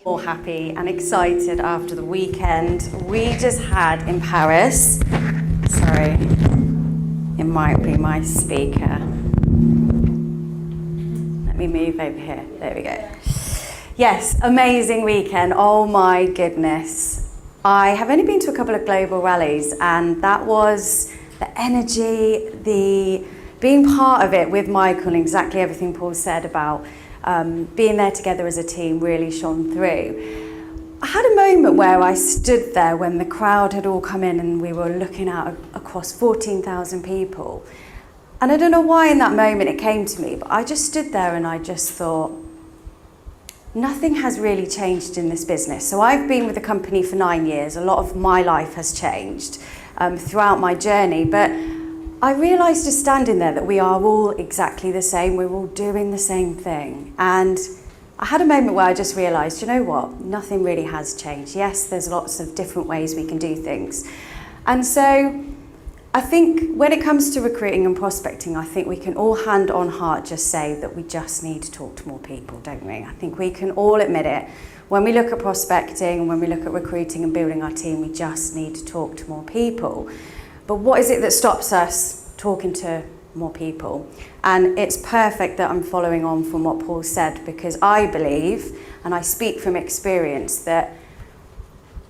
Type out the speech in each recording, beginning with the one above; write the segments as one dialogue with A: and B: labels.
A: All happy and excited after the weekend we just had in Paris. Sorry, it might be my speaker. Let me move over here. There we go. Yes, amazing weekend. Oh my goodness. I have only been to a couple of global rallies, and that was the energy, the being part of it with Michael, and exactly everything Paul said about being there together as a team really shone through. I had a moment where I stood there when the crowd had all come in and we were looking out across 14,000 people. And I don't know why in that moment it came to me, but I just stood there and I just thought, nothing has really changed in this business. So I've been with the company for 9 years. A lot of my life has changed throughout my journey, but I realised just standing there that we are all exactly the same. We're all doing the same thing. And I had a moment where I just realised, you know what? Nothing really has changed. Yes, there's lots of different ways we can do things. And so I think when it comes to recruiting and prospecting, I think we can all hand on heart just say that we just need to talk to more people, don't we? I think we can all admit it. When we look at prospecting, when we look at recruiting and building our team, we just need to talk to more people. But what is it that stops us talking to more people? And it's perfect that I'm following on from what Paul said, because I believe, and I speak from experience, that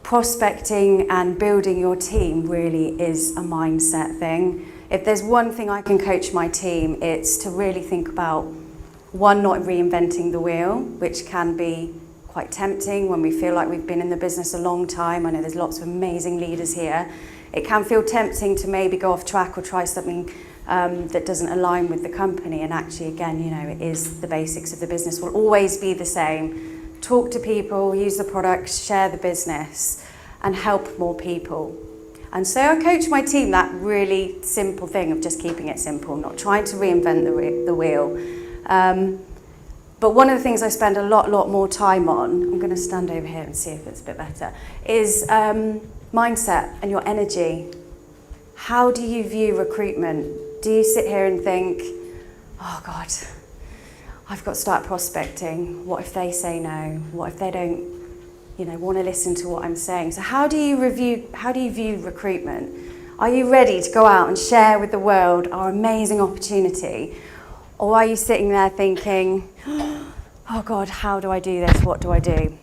A: prospecting and building your team really is a mindset thing. If there's one thing I can coach my team, it's to really think about, one, not reinventing the wheel, which can be quite tempting when we feel like we've been in the business a long time. I know there's lots of amazing leaders here. It can feel tempting to maybe go off track or try something that doesn't align with the company. And actually, again, you know, it is the basics of the business will always be the same. Talk to people, use the products, share the business, and help more people. And so I coach my team that really simple thing of just keeping it simple, not trying to reinvent the wheel. But one of the things I spend a lot more time on, I'm going to stand over here and see if it's a bit better, is mindset and your energy. How do you view recruitment? Do you sit here and think, oh God, I've got to start prospecting. What if they say no? What if they don't, you know, want to listen to what I'm saying? So how do you view recruitment? Are you ready to go out and share with the world our amazing opportunity? Or are you sitting there thinking, oh God, how do I do this? What do I do?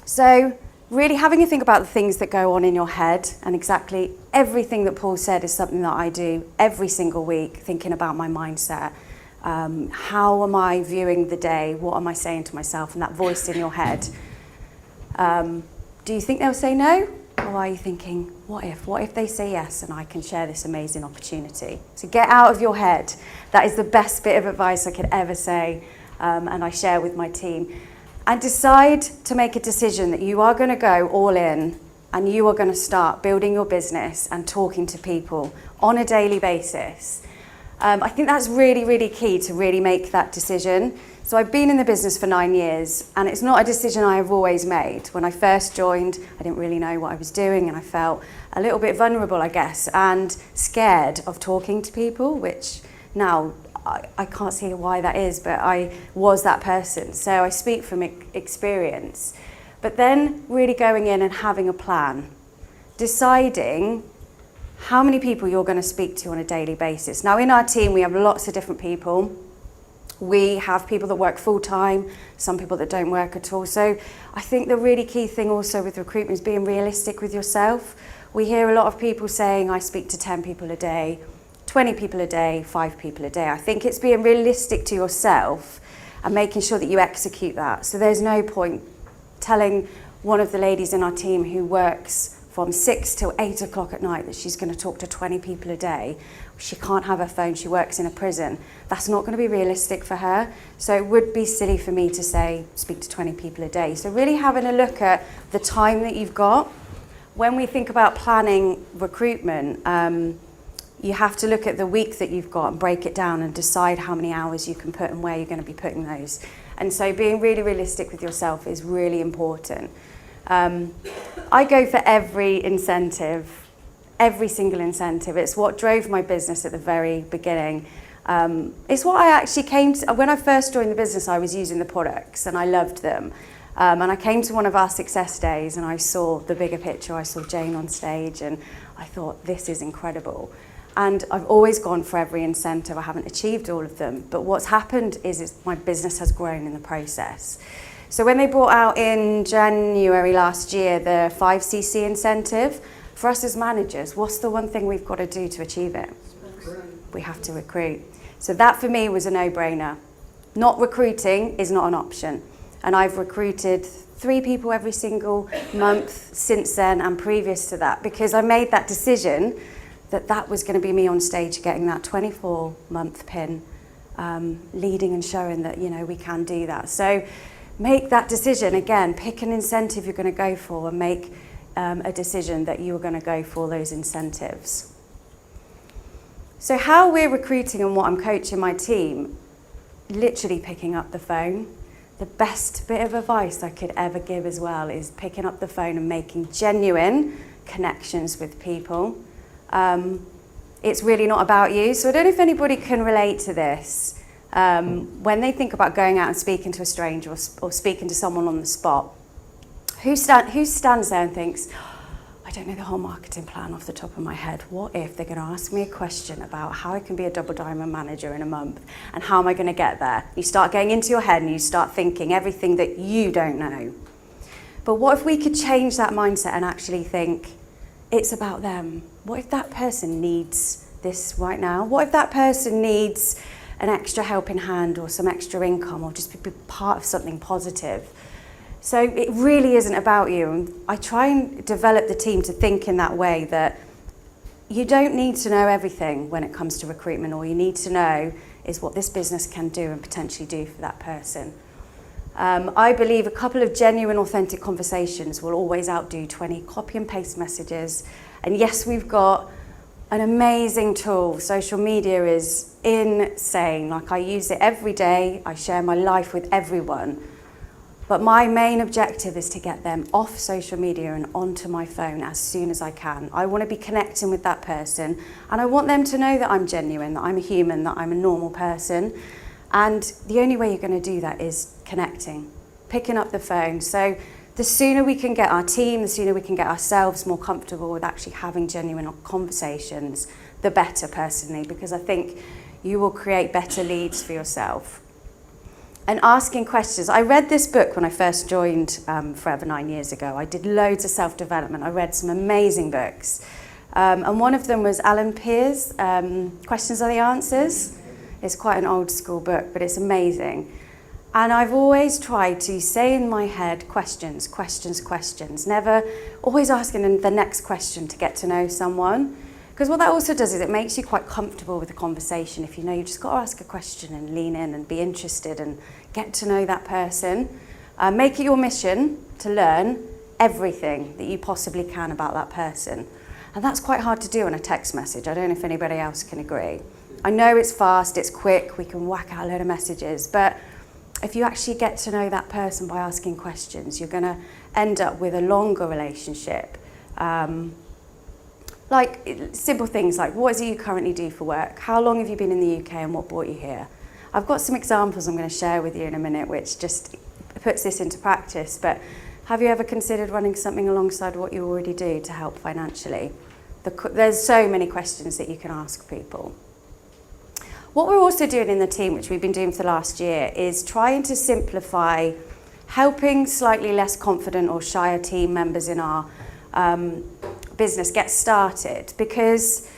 A: So really having a think about the things that go on in your head, and exactly everything that Paul said is something that I do every single week, thinking about my mindset. How am I viewing the day? What am I saying to myself? And that voice in your head. Do you think they'll say no? Or are you thinking, what if they say yes and I can share this amazing opportunity? So get out of your head. That is the best bit of advice I could ever say, and I share with my team. And decide to make a decision that you are going to go all in and you are going to start building your business and talking to people on a daily basis. I think that's really key to really make that decision. So I've been in the business for 9 years, and it's not a decision I have always made. When I first joined, I didn't really know what I was doing, and I felt a little bit vulnerable, I guess, and scared of talking to people, which now I can't see why that is, but I was that person. So I speak from experience. But then really going in and having a plan, deciding how many people you're going to speak to on a daily basis. Now in our team, we have lots of different people. We have people that work full-time, some people that don't work at all. So I think the really key thing also with recruitment is being realistic with yourself. We hear a lot of people saying, I speak to 10 people a day, 20 people a day, 5 people a day. I think it's being realistic to yourself and making sure that you execute that. So there's no point telling one of the ladies in our team who works from 6 till 8 o'clock at night that she's going to talk to 20 people a day. She can't have her phone, she works in a prison. That's not going to be realistic for her. So it would be silly for me to say, speak to 20 people a day. So really having a look at the time that you've got. When we think about planning recruitment, you have to look at the week that you've got and break it down and decide how many hours you can put and where you're going to be putting those. And so being really realistic with yourself is really important. I go for every incentive, every single incentive. It's what drove my business at the very beginning. It's what I actually came to. When I first joined the business, I was using the products and I loved them. And I came to one of our success days and I saw the bigger picture. I saw Jane on stage and I thought, this is incredible. And I've always gone for every incentive. I haven't achieved all of them. But what's happened is my business has grown in the process. So when they brought out in January last year the 5cc incentive, for us as managers, what's the one thing we've got to do to achieve it? We have to recruit. So that for me was a no-brainer. Not recruiting is not an option. And I've recruited 3 people every single month since then and previous to that, because I made that decision that was going to be me on stage getting that 24-month pin, leading and showing that, you know, we can do that. So make that decision. Again, pick an incentive you're going to go for and make a decision that you are going to go for those incentives. So how we're recruiting and what I'm coaching my team, literally picking up the phone. The best bit of advice I could ever give as well is picking up the phone and making genuine connections with people. It's really not about you. So I don't know if anybody can relate to this. When they think about going out and speaking to a stranger or speaking to someone on the spot, who stands there and thinks, I don't know the whole marketing plan off the top of my head. What if they're going to ask me a question about how I can be a double diamond manager in a month and how am I going to get there? You start going into your head and you start thinking everything that you don't know. But what if we could change that mindset and actually think it's about them? What if that person needs this right now? What if that person needs an extra helping hand or some extra income or just be part of something positive? So it really isn't about you. And I try and develop the team to think in that way, that you don't need to know everything when it comes to recruitment. All you need to know is what this business can do and potentially do for that person. I believe a couple of genuine, authentic conversations will always outdo 20 copy and paste messages. And yes, we've got an amazing tool. Social media is insane. Like, I use it every day. I share my life with everyone. But my main objective is to get them off social media and onto my phone as soon as I can. I want to be connecting with that person, and I want them to know that I'm genuine, that I'm a human, that I'm a normal person. And the only way you're going to do that is connecting, picking up the phone. So the sooner we can get our team, the sooner we can get ourselves more comfortable with actually having genuine conversations, the better, personally, because I think you will create better leads for yourself. And asking questions. I read this book when I first joined Forever 9 years ago. I did loads of self-development. I read some amazing books. And one of them was Alan Pear's Questions Are the Answers. It's quite an old school book, but it's amazing. And I've always tried to say in my head, questions, questions, questions. Never always asking the next question to get to know someone. Because what that also does is it makes you quite comfortable with the conversation. If you know you've just got to ask a question and lean in and be interested and get to know that person. Make it your mission to learn everything that you possibly can about that person. And that's quite hard to do on a text message. I don't know if anybody else can agree. I know it's fast, it's quick, we can whack out a load of messages, but if you actually get to know that person by asking questions, you're going to end up with a longer relationship. Like simple things like, what is it you currently do for work? How long have you been in the UK and what brought you here? I've got some examples I'm going to share with you in a minute which just puts this into practice, but have you ever considered running something alongside what you already do to help financially? There's so many questions that you can ask people. What we're also doing in the team, which we've been doing for the last year, is trying to simplify helping slightly less confident or shyer team members in our business get started, because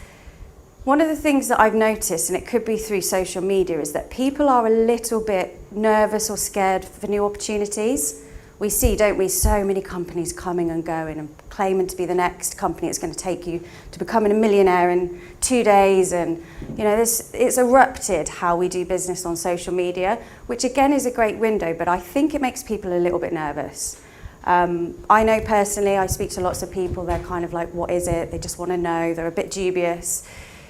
A: one of the things that I've noticed, and it could be through social media, is that people are a little bit nervous or scared for new opportunities. We see, don't we, so many companies coming and going and claiming to be the next company that's going to take you to becoming a millionaire in 2 days. And, you know, it's erupted how we do business on social media, which again is a great window, but I think it makes people a little bit nervous. I know personally, I speak to lots of people, they're kind of like, what is it? They just want to know, they're a bit dubious.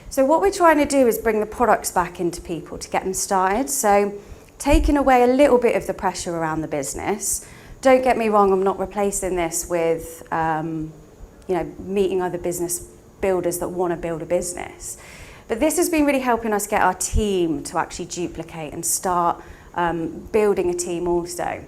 A: So what we're trying to do is bring the products back into people to get them started. So taking away a little bit of the pressure around the business. Don't get me wrong, I'm not replacing this with, meeting other business builders that want to build a business. But this has been really helping us get our team to actually duplicate and start building a team also.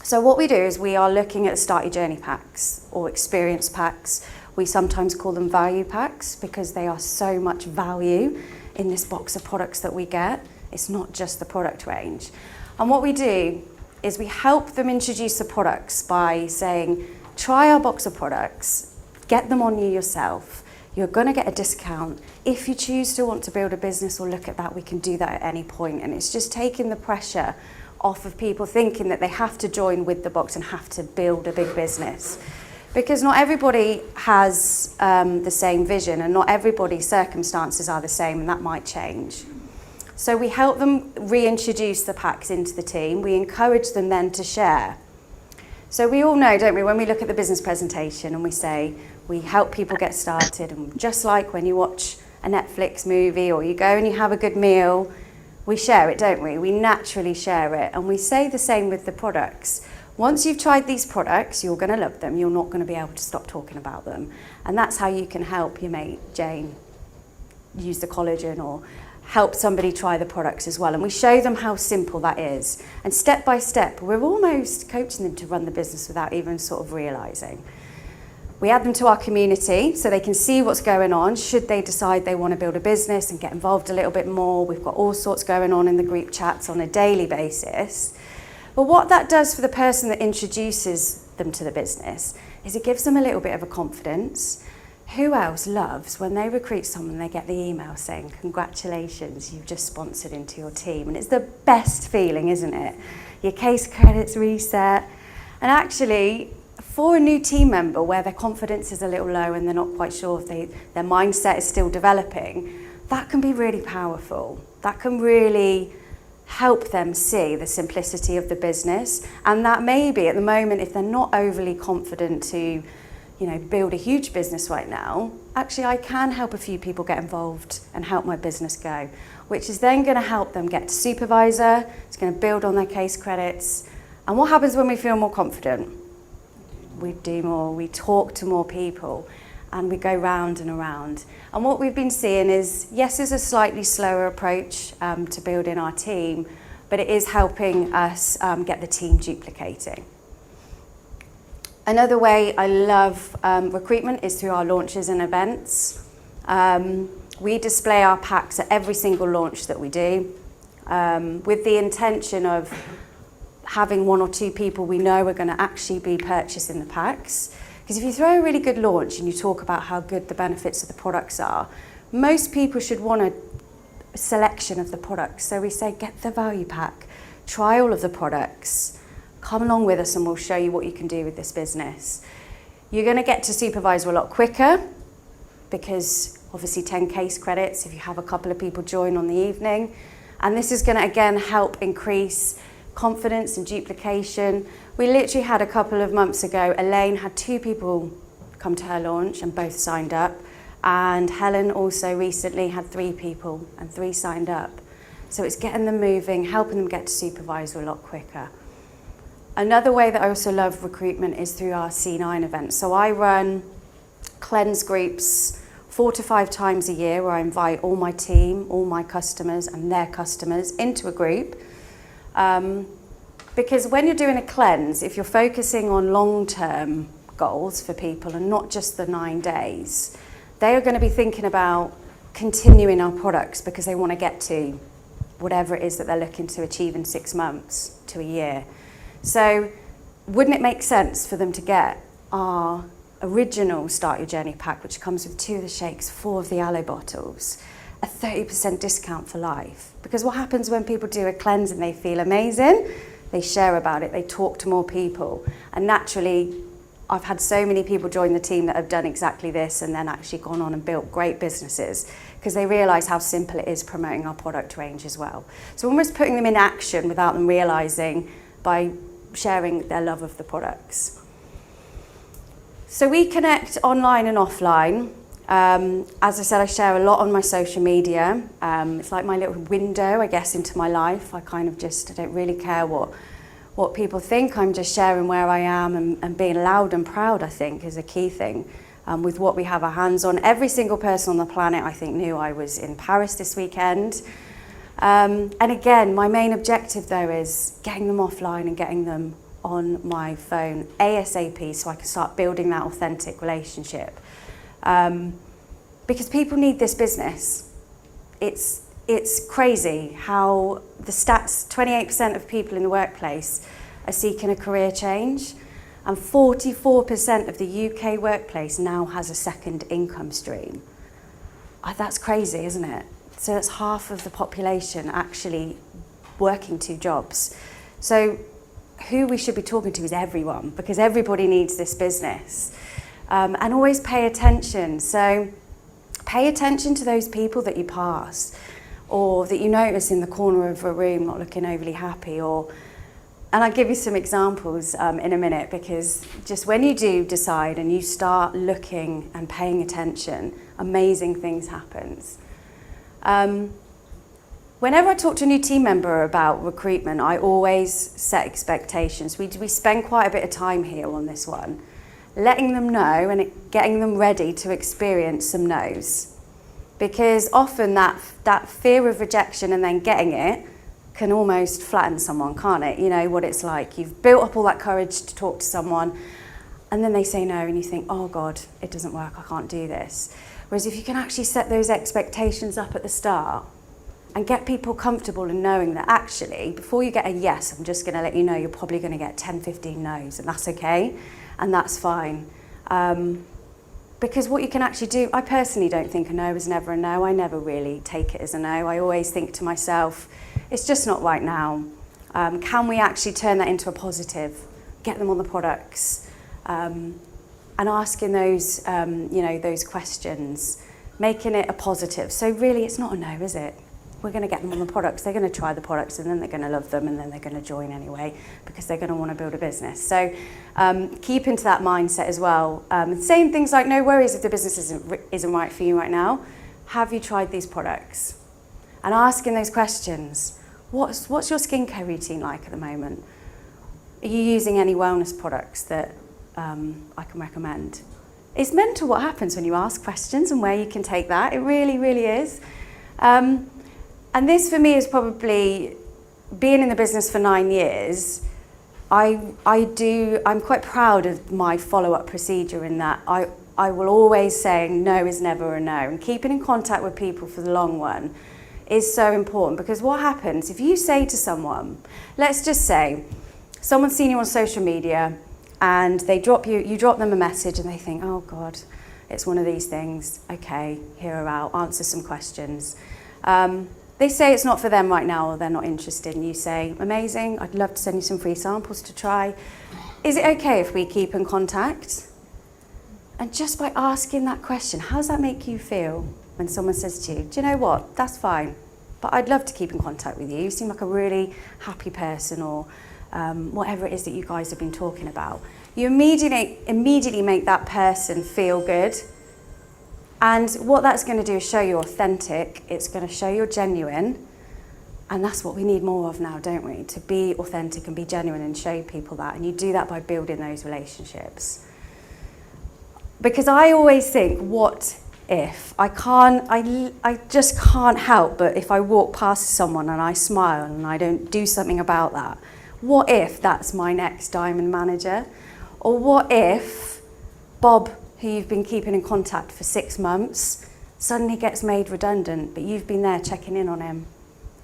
A: So what we do is we are looking at Start Your Journey packs or experience packs. We sometimes call them value packs because they are so much value in this box of products that we get. It's not just the product range. And what we do is we help them introduce the products by saying, try our box of products, get them on you yourself. You're going to get a discount. If you choose to want to build a business or look at that, we can do that at any point. And it's just taking the pressure off of people thinking that they have to join with the box and have to build a big business. Because not everybody has the same vision and not everybody's circumstances are the same, and that might change. So we help them reintroduce the packs into the team. We encourage them then to share. So we all know, don't we, when we look at the business presentation and we say, we help people get started, and just like when you watch a Netflix movie or you go and you have a good meal, we share it, don't we? We naturally share it, and we say the same with the products. Once you've tried these products, you're going to love them. You're not going to be able to stop talking about them. And that's how you can help your mate Jane use the collagen or help somebody try the products as well. And we show them how simple that is. And step by step, we're almost coaching them to run the business without even sort of realising. We add them to our community so they can see what's going on should they decide they want to build a business and get involved a little bit more. We've got all sorts going on in the group chats on a daily basis. But what that does for the person that introduces them to the business is it gives them a little bit of a confidence. Who else loves when they recruit someone, they get the email saying, congratulations, you've just sponsored into your team. And it's the best feeling, isn't it? Your case credits reset. And actually, for a new team member where their confidence is a little low and they're not quite sure if their mindset is still developing, that can be really powerful. That can really help them see the simplicity of the business. And that maybe at the moment, if they're not overly confident to build a huge business right now, actually I can help a few people get involved and help my business go, which is then going to help them get to supervisor. It's going to build on their case credits. And what happens when we feel more confident? We do more, we talk to more people, and we go round and around. And what we've been seeing is, yes, it's a slightly slower approach to building our team, but it is helping us get the team duplicating. Another way I love recruitment is through our launches and events. We display our packs at every single launch that we do, with the intention of having one or two people we know are going to actually be purchasing the packs. Because if you throw a really good launch and you talk about how good the benefits of the products are, most people should want a selection of the products. So we say, get the value pack, try all of the products, come along with us and we'll show you what you can do with this business. You're going to get to supervisor a lot quicker because obviously 10 case credits if you have a couple of people join on the evening. And this is going to again help increase confidence and duplication. We literally had a couple of months ago, Elaine had 2 people come to her launch and both signed up. And Helen also recently had 3 people and 3 signed up. So it's getting them moving, helping them get to supervisor a lot quicker. Another way that I also love recruitment is through our C9 events. So I run cleanse groups 4 to 5 times a year where I invite all my team, all my customers and their customers into a group. Because when you're doing a cleanse, if you're focusing on long-term goals for people and not just the 9 days, they are going to be thinking about continuing our products because they want to get to whatever it is that they're looking to achieve in 6 months to a year. So wouldn't it make sense for them to get our original Start Your Journey pack, which comes with 2 of the shakes, 4 of the aloe bottles, a 30% discount for life? Because what happens when people do a cleanse and they feel amazing? They share about it, they talk to more people. And naturally, I've had so many people join the team that have done exactly this and then actually gone on and built great businesses because they realise how simple it is promoting our product range as well. So almost putting them in action without them realising by sharing their love of the products. So we connect online and offline. As I said, I share a lot on my social media. It's like my little window, I guess, into my life. I don't really care what people think. I'm just sharing where I am and being loud and proud, I think, is a key thing with what we have our hands on. Every single person on the planet, I think, knew I was in Paris this weekend. And again, my main objective, though, is getting them offline and getting them on my phone ASAP so I can start building that authentic relationship. Because people need this business. It's crazy how the stats, 28% of people in the workplace are seeking a career change, and 44% of the UK workplace now has a second income stream. That's crazy, isn't it? So that's half of the population actually working 2 jobs. So who we should be talking to is everyone, because everybody needs this business. And always pay attention. So pay attention to those people that you pass, or that you notice in the corner of a room not looking overly happy, and I'll give you some examples in a minute, because just when you do decide and you start looking and paying attention, amazing things happen. Whenever I talk to a new team member about recruitment, I always set expectations. We spend quite a bit of time here on this one, letting them know and getting them ready to experience some no's. Because often that fear of rejection and then getting it can almost flatten someone, can't it? You know what it's like. You've built up all that courage to talk to someone, and then they say no, and you think, oh God, it doesn't work, I can't do this. Whereas if you can actually set those expectations up at the start and get people comfortable in knowing that actually, before you get a yes, I'm just going to let you know you're probably going to get 10, 15 no's, and that's okay, and that's fine. Because what you can actually do, I personally don't think a no is never a no. I never really take it as a no. I always think to myself, it's just not right now. Can we actually turn that into a positive? Get them on the products, and asking those, those questions, making it a positive. So really, it's not a no, is it? We're going to get them on the products. They're going to try the products, and then they're going to love them, and then they're going to join anyway, because they're going to want to build a business. So keep into that mindset as well. Saying things like, no worries if the business isn't right for you right now. Have you tried these products? And asking those questions. What's your skincare routine like at the moment? Are you using any wellness products that I can recommend? It's mental what happens when you ask questions and where you can take that. It really, really is. And this for me is probably, being in the business for 9 years, I'm quite proud of my follow-up procedure in that I will always say no is never a no, and keeping in contact with people for the long run is so important. Because what happens if you say to someone, let's just say someone's seen you on social media and you drop them a message and they think, oh God, it's one of these things, okay, hear her out, answer some questions. They say it's not for them right now, or they're not interested, and you say, amazing, I'd love to send you some free samples to try. Is it okay if we keep in contact? And just by asking that question, how does that make you feel when someone says to you, do you know what, that's fine, but I'd love to keep in contact with you. You seem like a really happy person, or whatever it is that you guys have been talking about. You immediately make that person feel good. And what that's going to do is show you're authentic, it's going to show you're genuine, and that's what we need more of now, don't we? To be authentic and be genuine and show people that, and you do that by building those relationships. Because I always think, what if? I just can't help but if I walk past someone and I smile and I don't do something about that, what if that's my next diamond manager? Or what if Bob, who you've been keeping in contact for 6 months, suddenly gets made redundant, but you've been there checking in on him,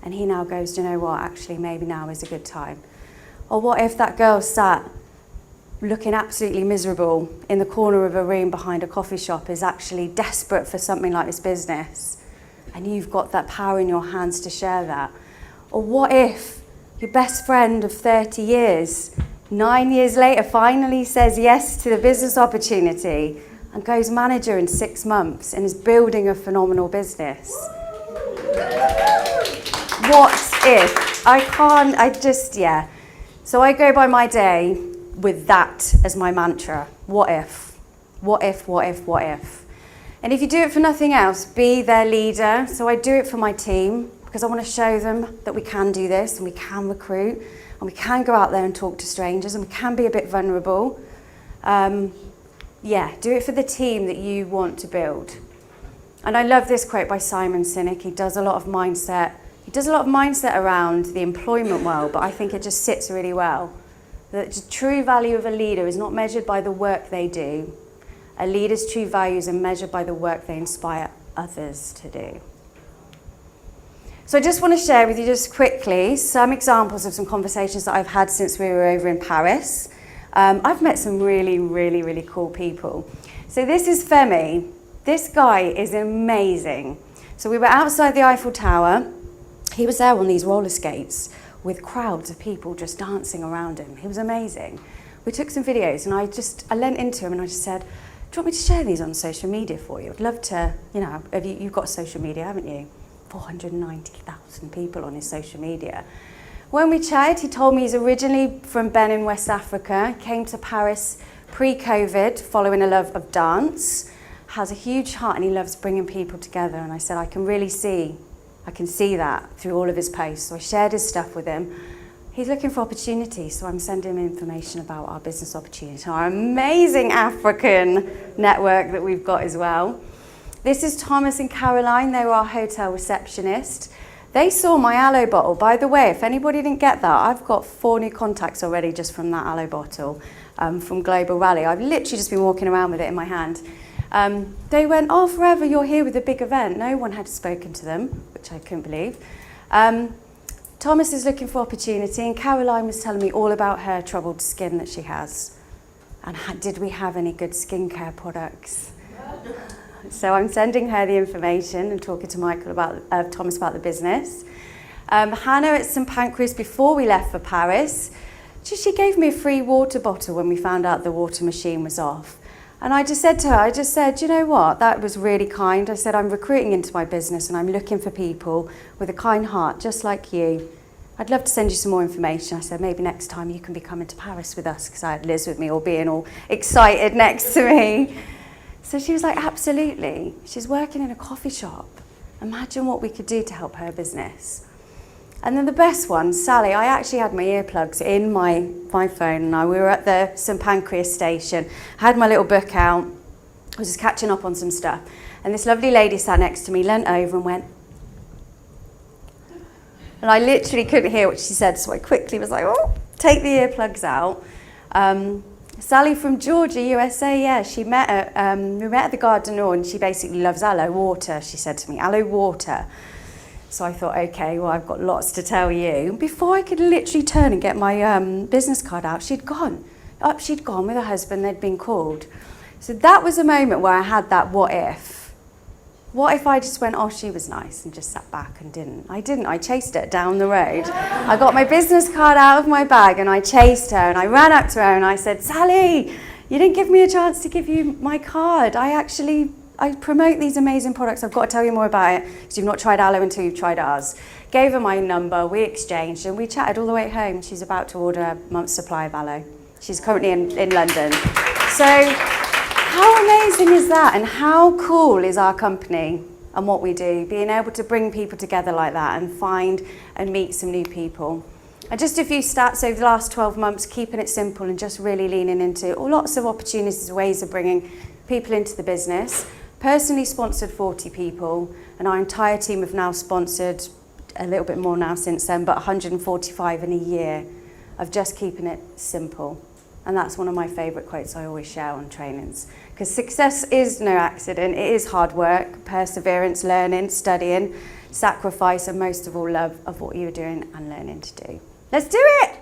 A: and he now goes, do you know what, actually maybe now is a good time. Or what if that girl sat looking absolutely miserable in the corner of a room behind a coffee shop is actually desperate for something like this business, and you've got that power in your hands to share that. Or what if your best friend of 30 years, 9 years later, finally says yes to the business opportunity and goes manager in 6 months and is building a phenomenal business? What if? Yeah. So I go by my day with that as my mantra. What if? What if, what if, what if? And if you do it for nothing else, be their leader. So I do it for my team because I want to show them that we can do this and we can recruit and we can go out there and talk to strangers and we can be a bit vulnerable. Do it for the team that you want to build. And I love this quote by Simon Sinek. He does a lot of mindset around the employment world, but I think it just sits really well. that the true value of a leader is not measured by the work they do. A leader's true values are measured by the work they inspire others to do. So I just want to share with you just quickly some examples of some conversations that I've had since we were over in Paris. I've met some really, really, really cool people. So this is Femi. This guy is amazing. So we were outside the Eiffel Tower. He was there on these roller skates with crowds of people just dancing around him. He was amazing. We took some videos and I leant into him and I just said, do you want me to share these on social media for you? I'd love to, you've got social media, haven't you? 490,000 people on his social media. When we chatted, he told me he's originally from Benin, West Africa, came to Paris pre-COVID, following a love of dance, has a huge heart and he loves bringing people together. And I said, I can see that through all of his posts. So I shared his stuff with him. He's looking for opportunities, so I'm sending him information about our business opportunity, our amazing African network that we've got as well. This is Thomas and Caroline. They were our hotel receptionist. They saw my aloe bottle. By the way, if anybody didn't get that, I've got 4 new contacts already just from that aloe bottle from Global Rally. I've literally just been walking around with it in my hand. They went, oh, forever, you're here with a big event. No one had spoken to them, which I couldn't believe. Thomas is looking for opportunity, and Caroline was telling me all about her troubled skin that she has. And did we have any good skincare products? So I'm sending her the information and talking to Thomas about the business. Hannah at St Pancras, before we left for Paris, she gave me a free water bottle when we found out the water machine was off. And I just said to her, you know what, that was really kind. I said, I'm recruiting into my business and I'm looking for people with a kind heart, just like you. I'd love to send you some more information. I said, maybe next time you can be coming to Paris with us, because I had Liz with me, all being all excited next to me. So she was like, absolutely. She's working in a coffee shop. Imagine what we could do to help her business. And then the best one, Sally, I actually had my earplugs in my phone, and we were at the St Pancras station. I had my little book out. I was just catching up on some stuff. And this lovely lady sat next to me, leant over and went, and I literally couldn't hear what she said, so I quickly was like, oh, take the earplugs out. Sally from Georgia, USA, yeah, we met at the Gare du Nord, and she basically loves aloe water, she said to me, aloe water. So I thought, okay, well, I've got lots to tell you. Before I could literally turn and get my business card out, she'd gone. Up she'd gone with her husband, they'd been called. So that was a moment where I had that what if. What if I just went, oh, she was nice, and just sat back and didn't? I didn't. I chased her down the road. I got my business card out of my bag and I chased her and I ran up to her and I said, Sally, you didn't give me a chance to give you my card. I promote these amazing products. I've got to tell you more about it because you've not tried aloe until you've tried ours. Gave her my number, we exchanged, and we chatted all the way home. She's about to order a month's supply of aloe. She's currently in London. So how amazing is that? And how cool is our company and what we do, being able to bring people together like that and find and meet some new people. And just a few stats over the last 12 months, keeping it simple and just really leaning into lots of opportunities, ways of bringing people into the business. Personally sponsored 40 people, and our entire team have now sponsored a little bit more now since then, but 145 in a year of just keeping it simple. And that's one of my favourite quotes I always share on trainings. Because success is no accident, it is hard work, perseverance, learning, studying, sacrifice, and most of all love of what you're doing and learning to do. Let's do it!